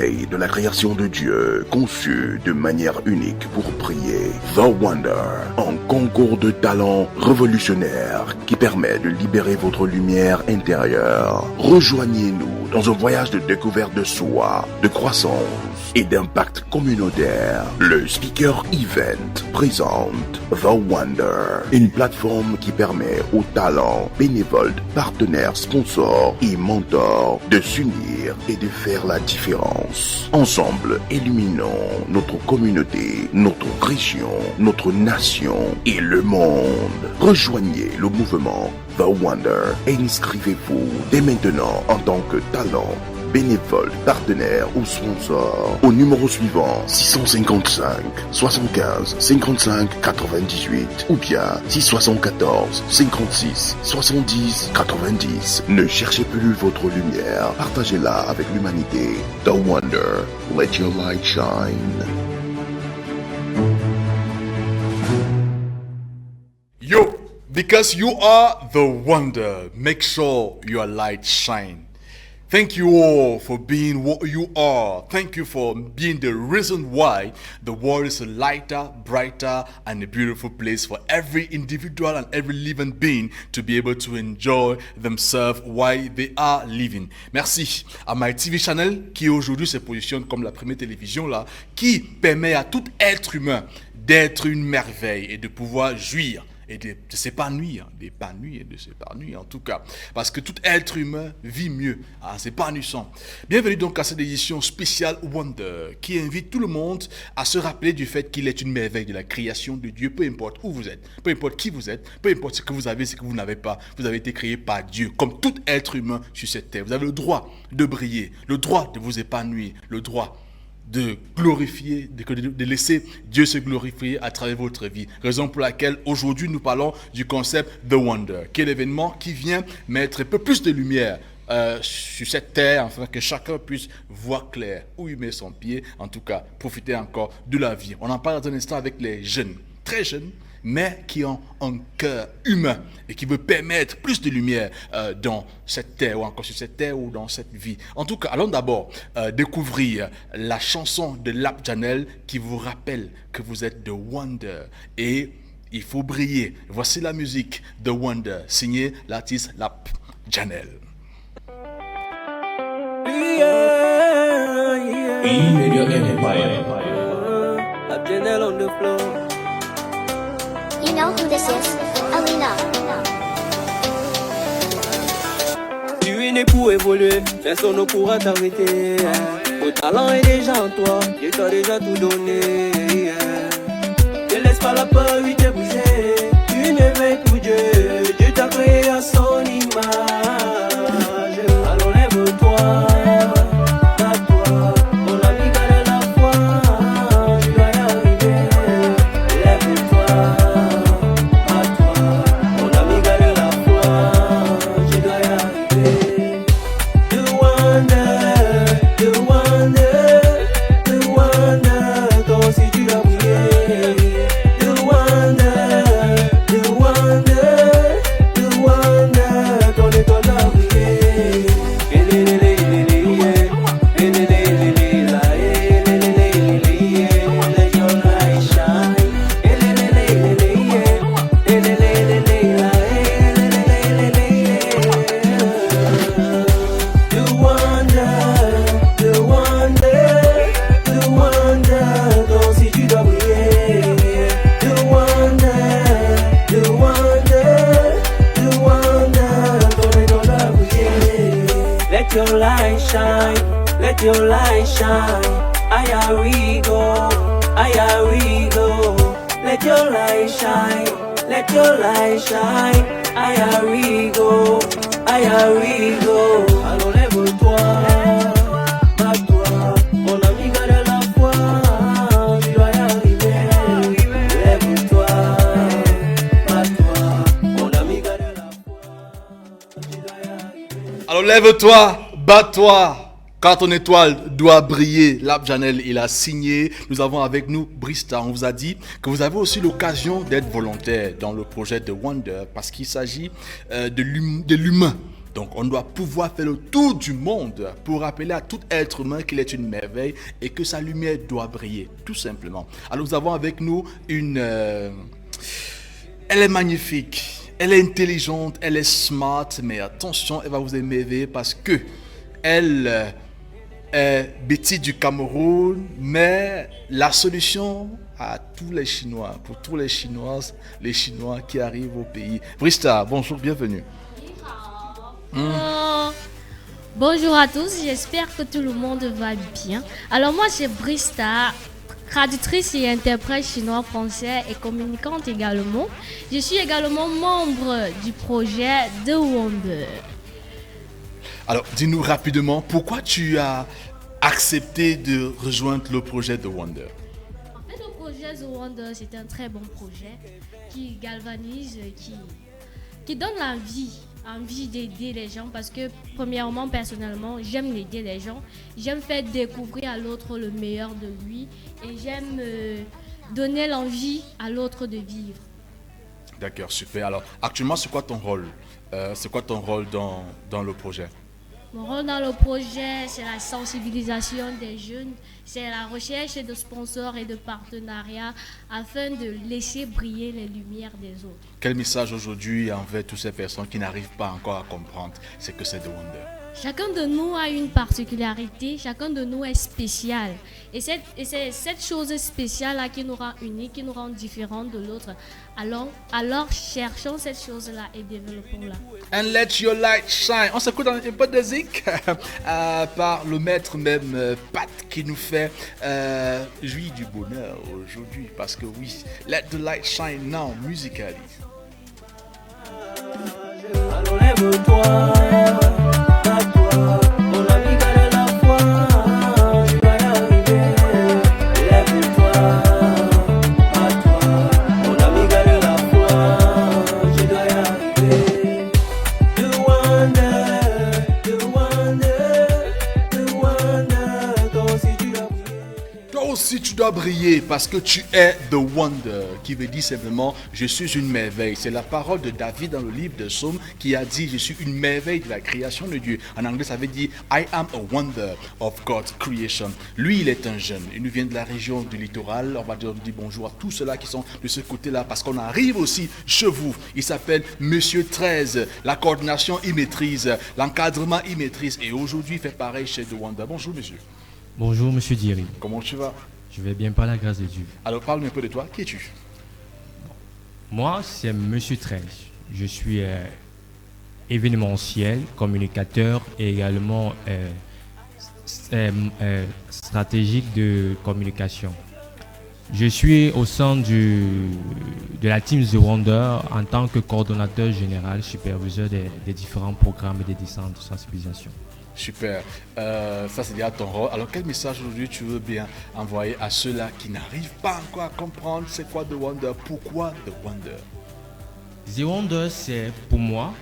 merveille de la création de Dieu, conçue de manière unique pour prier. The Wonder, un concours de talents révolutionnaire qui permet de libérer votre lumière intérieure. Rejoignez-nous dans un voyage de découverte de soi, de croissance et d'impact communautaire. Le Speaker Event présente The Wonder, une plateforme qui permet aux talents, bénévoles, partenaires, sponsors et mentors de s'unir et de faire la différence. Ensemble, illuminons notre communauté, notre région, notre nation et le monde. Rejoignez le mouvement The Wonder et inscrivez-vous dès maintenant en tant que talent, bénévole, partenaire ou sponsor au numéro suivant 655 75 55 98 ou bien 674 56 70 90. Ne cherchez plus votre lumière, partagez-la avec l'humanité. The Wonder, let your light shine. Yo, because you are the wonder, make sure your light shine. Thank you all for being what you are. Thank you for being the reason why the world is a lighter, brighter, and a beautiful place for every individual and every living being to be able to enjoy themselves while they are living. Merci à My TV Channel qui aujourd'hui se positionne comme la première télévision là, qui permet à tout être humain d'être une merveille et de pouvoir jouir et de s'épanouir, en tout cas, parce que tout être humain vit mieux en s'épanouissant. Bienvenue donc à cette édition spéciale Wonder, qui invite tout le monde à se rappeler du fait qu'il est une merveille de la création de Dieu, peu importe où vous êtes, peu importe qui vous êtes, peu importe ce que vous avez, ce que vous n'avez pas, vous avez été créé par Dieu, comme tout être humain sur cette terre. Vous avez le droit de briller, le droit de vous épanouir, le droit de glorifier, de laisser Dieu se glorifier à travers votre vie. Raison pour laquelle aujourd'hui nous parlons du concept The Wonder, qui est l'événement qui vient mettre un peu plus de lumière sur cette terre, afin que chacun puisse voir clair où il met son pied, en tout cas profiter encore de la vie. On en parle dans un instant avec les jeunes, très jeunes, mais qui ont un cœur humain et qui veut permettre plus de lumière dans cette terre, ou encore sur cette terre ou dans cette vie. En tout cas, allons d'abord découvrir la chanson de Lap Janel qui vous rappelle que vous êtes The Wonder et il faut briller. Voici la musique The Wonder, signée l'artiste Lap Janel. Lap Janel on the floor. You know who this is? Alina. Tu es né pour évoluer, personne ne pourra t'arrêter. Ton talent est déjà en toi, Dieu t'a déjà tout donné. Ne laisse pas la peur lui te briser. Tu n'es fait pour Dieu, Dieu t'a créé à son image. Alors lève-toi. Let your light shine, here we go, here we go. Let your light shine, let your light shine, here we go, here we go. Alors lève-toi, bats-toi, mon ami garde la foi, tu dois y arriver. Lève-toi, bats-toi, mon ami garde la foi, tu dois y arriver. Alors lève-toi, bats-toi, car ton étoile doit briller. Lap Janel, il a signé. Nous avons avec nous Brista. On vous a dit que vous avez aussi l'occasion d'être volontaire dans le projet de Wonder parce qu'il s'agit de l'humain Donc on doit pouvoir faire le tour du monde pour rappeler à tout être humain qu'il est une merveille et que sa lumière doit briller, tout simplement. Alors nous avons avec nous elle est magnifique, elle est intelligente, elle est smart, mais attention, elle va vous émerveiller parce que elle est Betty du Cameroun, mais la solution à tous les Chinois, pour tous les Chinoises, les Chinois qui arrivent au pays. Brista, bonjour, bienvenue. Bonjour à tous, j'espère que tout le monde va bien. Alors moi c'est Brista, traductrice et interprète chinois-français et communicante également. Je suis également membre du projet The Wonder. Alors dis-nous rapidement, pourquoi tu as accepté de rejoindre le projet The Wonder? En fait le projet The Wonder c'est un très bon projet qui galvanise, qui donne envie d'aider les gens parce que premièrement personnellement j'aime aider les gens, j'aime faire découvrir à l'autre le meilleur de lui et j'aime donner l'envie à l'autre de vivre. D'accord, super. Alors actuellement c'est quoi ton rôle? Dans le projet? Mon rôle dans le projet, c'est la sensibilisation des jeunes, c'est la recherche de sponsors et de partenariats afin de laisser briller les lumières des autres. Quel message aujourd'hui envers toutes ces personnes qui n'arrivent pas encore à comprendre ce que c'est The Wonder? Chacun de nous a une particularité, chacun de nous est spécial. Et c'est cette chose spéciale-là qui nous rend unique, qui nous rend différents de l'autre. Alors cherchons cette chose-là et développons-la. And let your light shine. On s'écoute un peu de zik par le maître même Pat qui nous fait jouir du bonheur aujourd'hui. Parce que oui, let the light shine now, musically. Alors lève-toi, bats-toi, mon ami garde la foi, tu vas y arriver. Lève-toi, bats-toi, mon ami garde la foi, je dois y arriver. The Wonder, The Wonder, The Wonder, toi aussi tu dois briller. Toi aussi tu dois briller parce que tu es The Wonder, qui veut dire simplement je suis une merveille. C'est la parole de David dans le livre de Psaume qui a dit je suis une merveille de la création de Dieu. En anglais ça veut dire I am a wonder of God's creation. Lui il est un jeune, il nous vient de la région du littoral. On va dire bonjour à tous ceux-là qui sont de ce côté-là parce qu'on arrive aussi chez vous. Il s'appelle Monsieur 13, la coordination il maîtrise, l'encadrement il maîtrise et aujourd'hui il fait pareil chez The Wonder. Bonjour monsieur. Bonjour Monsieur Thierry, Comment tu vas? je vais bien par la grâce de Dieu. Alors parle-moi un peu de toi, qui es-tu? Moi c'est Monsieur 13, je suis événementiel, communicateur et également stratégique de communication. Je suis au sein de la team The Wonder en tant que coordonnateur général, superviseur des différents programmes et des centres de sensibilisation. Super. Ça, c'est déjà ton rôle. Alors, quel message aujourd'hui tu veux bien envoyer à ceux-là qui n'arrivent pas encore à comprendre c'est quoi The Wonder? Pourquoi The Wonder? The Wonder, c'est pour moi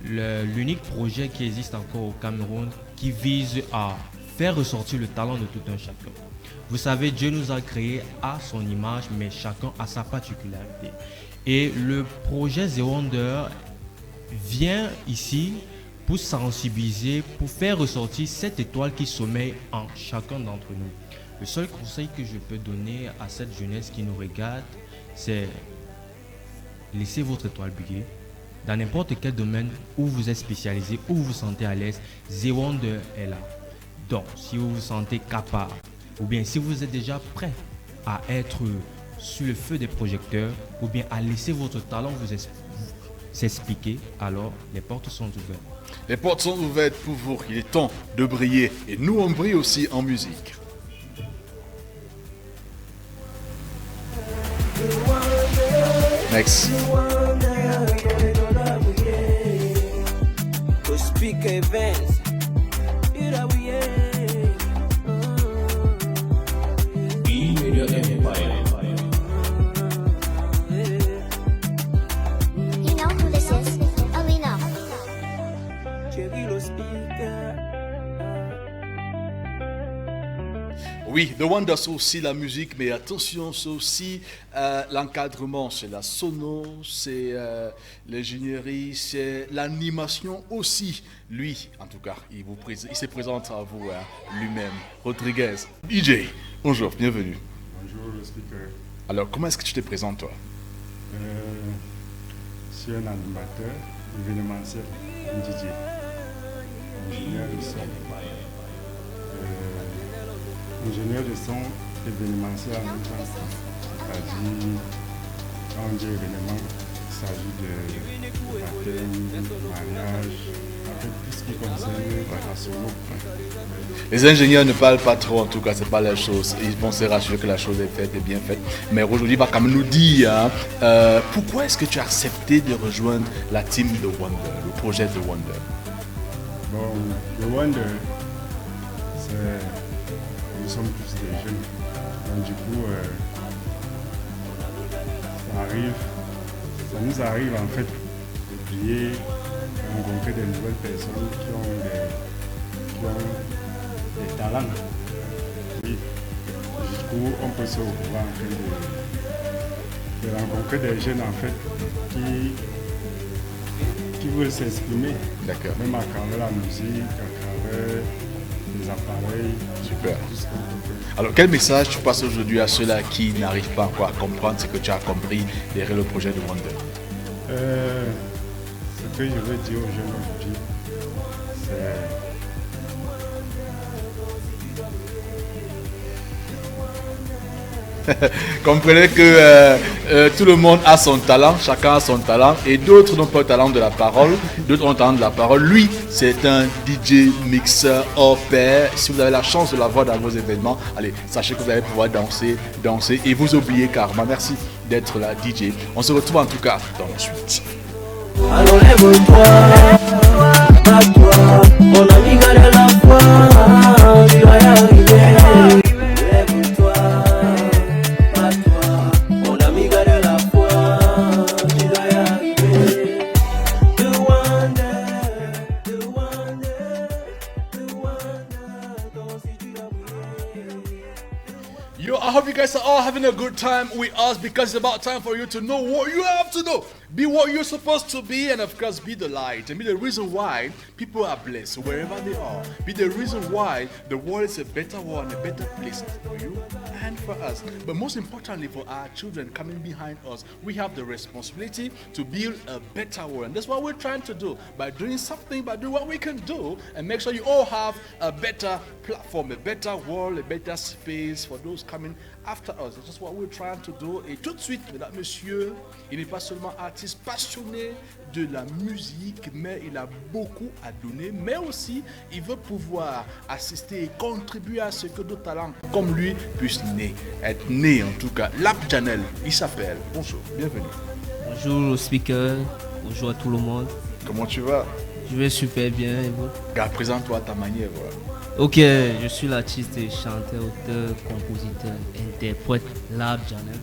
l'unique projet qui existe encore au Cameroun qui vise à faire ressortir le talent de tout un chacun. Vous savez, Dieu nous a créés à son image, mais chacun a sa particularité. Et le projet The Wonder vient ici pour sensibiliser, pour faire ressortir cette étoile qui sommeille en chacun d'entre nous. Le seul conseil que je peux donner à cette jeunesse qui nous regarde, c'est laissez votre étoile briller. Dans n'importe quel domaine où vous êtes spécialisé, où vous vous sentez à l'aise, The Wonder est là. Donc, si vous vous sentez capable, ou bien si vous êtes déjà prêt à être sur le feu des projecteurs, ou bien à laisser votre talent vous s'expliquer, alors les portes sont ouvertes. Les portes sont ouvertes pour vous. Il est temps de briller. Et nous, on brille aussi en musique. Next. Speak events. You know who this is? Oh, we know. Cherry lo speaker. Oui, The Wonder, c'est aussi la musique, mais attention, c'est aussi l'encadrement, c'est la sono, c'est l'ingénierie, c'est l'animation aussi. Lui, en tout cas, il se présente à vous lui-même. Rodriguez, DJ, bonjour, bienvenue. Bonjour le speaker. Alors, comment est-ce que tu te présentes, toi? Je suis un animateur événementiel, un DJ, ingénieur de son. Ingénieur de son événementiel en même temps. C'est-à-dire, quand on dit événement, il s'agit de baptême, mariage, en fait tout ce qui concerne la sono. Les ingénieurs ne parlent pas trop, en tout cas, c'est pas la chose. Ils vont se rassurer que la chose est faite et bien faite. Mais aujourd'hui, il va quand même nous dire pourquoi est-ce que tu as accepté de rejoindre la team The Wonder, le projet The Wonder. Bon, The Wonder, nous sommes tous des jeunes. Donc du coup, ça nous arrive en fait de prier, de rencontrer de nouvelles personnes qui ont des talents. Oui. Du coup, on peut se retrouver en fait de rencontrer des jeunes en fait qui veulent s'exprimer. D'accord. Même à travers la musique, à travers les appareils. Super. Tout ce qu'on peut faire. Alors, quel message tu passes aujourd'hui à ceux-là qui n'arrivent pas encore à comprendre ce que tu as compris derrière le projet de Wonder? Ce que je veux dire aux jeunes aujourd'hui, c'est Comprenez que tout le monde a son talent, chacun a son talent, et d'autres n'ont pas le talent de la parole, d'autres ont le talent de la parole. Lui, c'est un DJ mixeur hors pair. Si vous avez la chance de l'avoir dans vos événements, allez, sachez que vous allez pouvoir danser et vous oubliez karma. Merci d'être là, DJ. On se retrouve en tout cas dans la suite. Alors lève-toi, bats-toi, mon ami garde la foi, tu vas y arriver. Lève-toi, bats-toi, mon ami garde la foi, tu vas y arriver. The Wonder, The Wonder, The Wonder, donc si tu l'as brûlé. Yo, I hope you guys are all having a good time with us because it's about time for you to know what you have to know. Be what you're supposed to be, and of course, be the light. And be the reason why people are blessed wherever they are. Be the reason why the world is a better world and a better place for you and for us. But most importantly, for our children coming behind us, we have the responsibility to build a better world. And that's what we're trying to do by doing something, by doing what we can do, and make sure you all have a better platform, a better world, a better space for those coming after us. That's just what we're trying to do. Et tout de suite, mesdames, messieurs, il n'est pas seulement artiste passionné de la musique, mais il a beaucoup à donner, mais aussi il veut pouvoir assister et contribuer à ce que d'autres talents comme lui puissent être nés en tout cas. Lap Janel, il s'appelle. Bonjour, bienvenue. Bonjour au speaker, bonjour à tout le monde. Comment tu vas? Je vais super bien et vous? Regarde, présente-toi à ta manière. Voilà. Ok, je suis l'artiste, chanteur, auteur, compositeur, interprète, Lap Janel.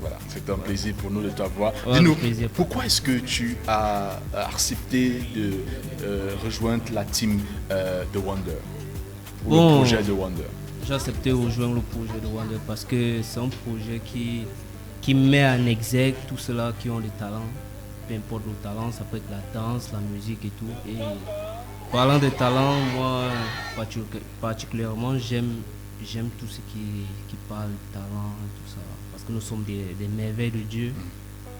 Voilà, c'est un plaisir pour nous de t'avoir. Ouais, Dis-nous, plaisir. pourquoi est-ce que tu as accepté de rejoindre la team The Wonder, ou le projet The Wonder? J'ai accepté de rejoindre le projet de Wonder parce que c'est un projet qui met en exergue tous ceux-là qui ont le talent, peu importe le talent, ça peut être la danse, la musique et tout. Et parlant de talent, moi particulièrement, j'aime tout ce qui parle de talent et tout ça. Parce que nous sommes des merveilles de Dieu.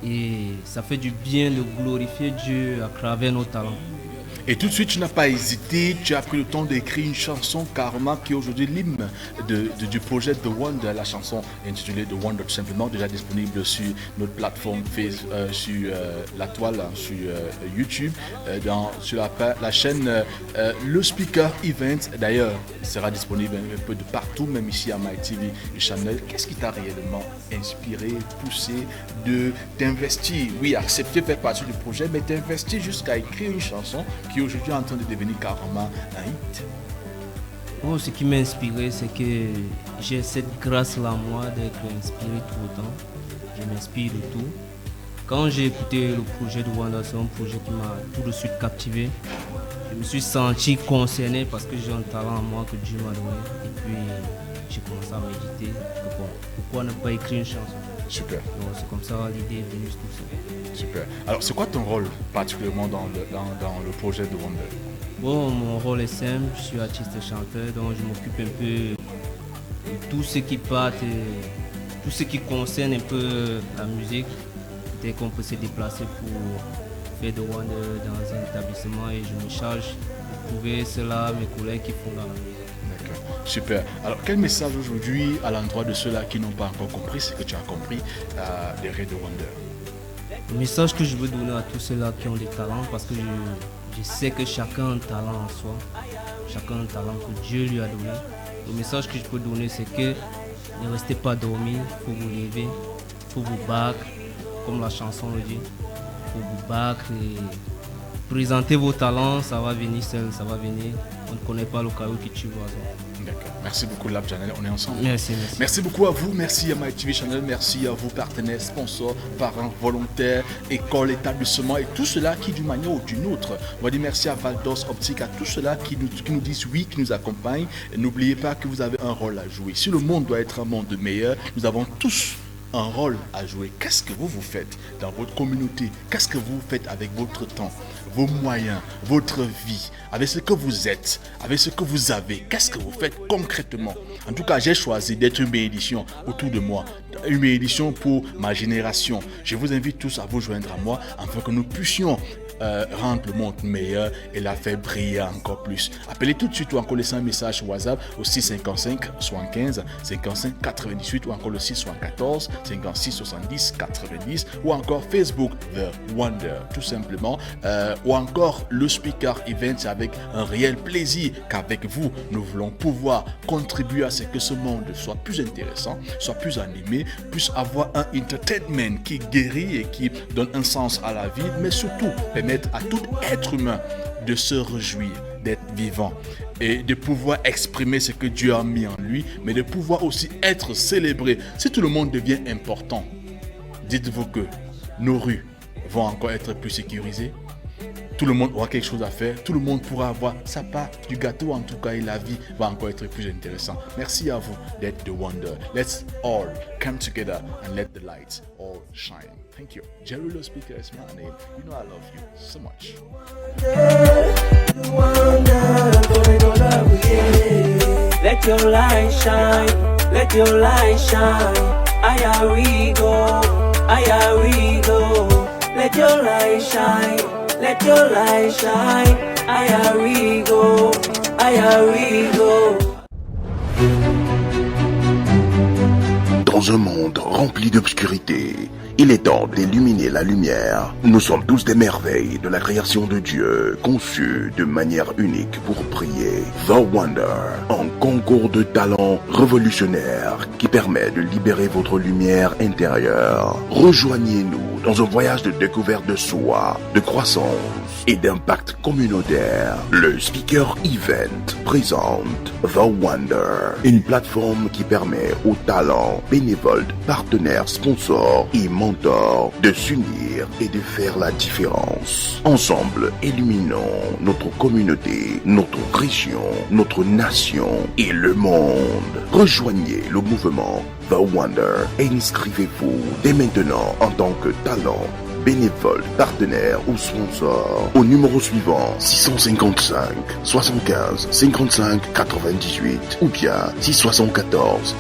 Et ça fait du bien de glorifier Dieu à travers nos talents. Et tout de suite, tu n'as pas hésité, tu as pris le temps d'écrire une chanson Karma qui est aujourd'hui l'hymne du projet The Wonder, la chanson intitulée The Wonder tout simplement, déjà disponible sur notre plateforme sur la toile, sur YouTube, sur la chaîne Le Speaker Event. D'ailleurs, il sera disponible un peu de partout, même ici à MyTV et Channel. Qu'est-ce qui t'a réellement inspiré, poussé de t'investir, oui, accepter de faire partie du projet, mais t'investir jusqu'à écrire une chanson qui est aujourd'hui en train de devenir carrément un hit? Oh, ce qui m'a inspiré, c'est que j'ai cette grâce-là, moi, d'être inspiré tout le temps. Je m'inspire de tout. Quand j'ai écouté le projet de Wanda, c'est un projet qui m'a tout de suite captivé. Je je me suis senti concerné parce que j'ai un talent en moi que Dieu m'a donné. Et puis j'ai commencé à méditer. Pourquoi ne pas écrire une chanson? Super. Donc c'est comme ça l'idée est venue tout ça. Super. Alors, c'est quoi ton rôle particulièrement dans le projet de Wonder? Bon, mon rôle est simple, je suis artiste et chanteur, donc je m'occupe un peu de tout ce qui part, tout ce qui concerne un peu la musique. Dès qu'on peut se déplacer pour faire de Wonder dans un établissement et je me charge de trouver cela, mes collègues qui font la musique. D'accord, super. Alors, quel message aujourd'hui à l'endroit de ceux-là qui n'ont pas encore compris ce que tu as compris des raids de Wonder? Le message que je veux donner à tous ceux-là qui ont des talents, parce que je sais que chacun a un talent en soi, chacun a un talent que Dieu lui a donné. Le message que je peux donner, c'est que ne restez pas dormir, il faut vous lever, il faut vous battre, comme la chanson le dit. Il faut vous battre et présenter vos talents, ça va venir seul, ça va venir. On ne connaît pas le caillou qui tue l'oiseau. D'accord. Merci beaucoup, Lab Channel. On est ensemble. Merci. Merci beaucoup à vous. Merci à MyTV Channel. Merci à vos partenaires, sponsors, parents, volontaires, écoles, établissements et tout cela qui, d'une manière ou d'une autre, on va dire merci à Valdos Optique, à tous ceux-là qui nous disent oui, qui nous accompagnent. Et n'oubliez pas que vous avez un rôle à jouer. Si le monde doit être un monde meilleur, nous avons tous un rôle à jouer. Qu'est-ce que vous faites dans votre communauté? Qu'est-ce que vous faites avec votre temps, vos moyens, votre vie, avec ce que vous êtes, avec ce que vous avez? Qu'est-ce que vous faites concrètement? En tout cas, j'ai choisi d'être une bénédiction autour de moi, une bénédiction pour ma génération. Je vous invite tous à vous joindre à moi afin que nous puissions rendre le monde meilleur et la faire briller encore plus. Appelez tout de suite ou encore laissez un message sur WhatsApp au 655 75 55 98 ou encore le 674 56 70 90 ou encore Facebook The Wonder tout simplement ou encore le Speaker Event avec un réel plaisir qu'avec vous nous voulons pouvoir contribuer à ce que ce monde soit plus intéressant, soit plus animé, puisse avoir un entertainment qui guérit et qui donne un sens à la vie, mais surtout permettre à tout être humain de se réjouir, d'être vivant et de pouvoir exprimer ce que Dieu a mis en lui, mais de pouvoir aussi être célébré. Si tout le monde devient important, dites-vous que nos rues vont encore être plus sécurisées. Tout le monde aura quelque chose à faire. Tout le monde pourra avoir sa part du gâteau en tout cas et la vie va encore être plus intéressante. Merci à vous d'être The Wonder. Let's all come together and let the lights all shine. Thank you. Jerry Lo Speaker is my name. You know I love you so much. Let your light shine. Let your light shine. Here we go. Here we go. Let your light shine. Let your light shine. Here we go. Here we go. Dans un monde rempli d'obscurité, il est temps d'illuminer la lumière. Nous sommes tous des merveilles de la création de Dieu, conçues de manière unique pour prier. The Wonder, un concours de talents révolutionnaire qui permet de libérer votre lumière intérieure. Rejoignez-nous dans un voyage de découverte de soi, de croissance et d'impact communautaire. Le Speaker Event présente The Wonder, une plateforme qui permet aux talents, bénévoles, partenaires, sponsors et mentors de s'unir et de faire la différence. Ensemble, illuminons notre communauté, notre région, notre nation et le monde. Rejoignez le mouvement The Wonder et inscrivez-vous dès maintenant en tant que talent, bénévole, partenaire ou sponsor au numéro suivant 655 75 55 98 ou bien 674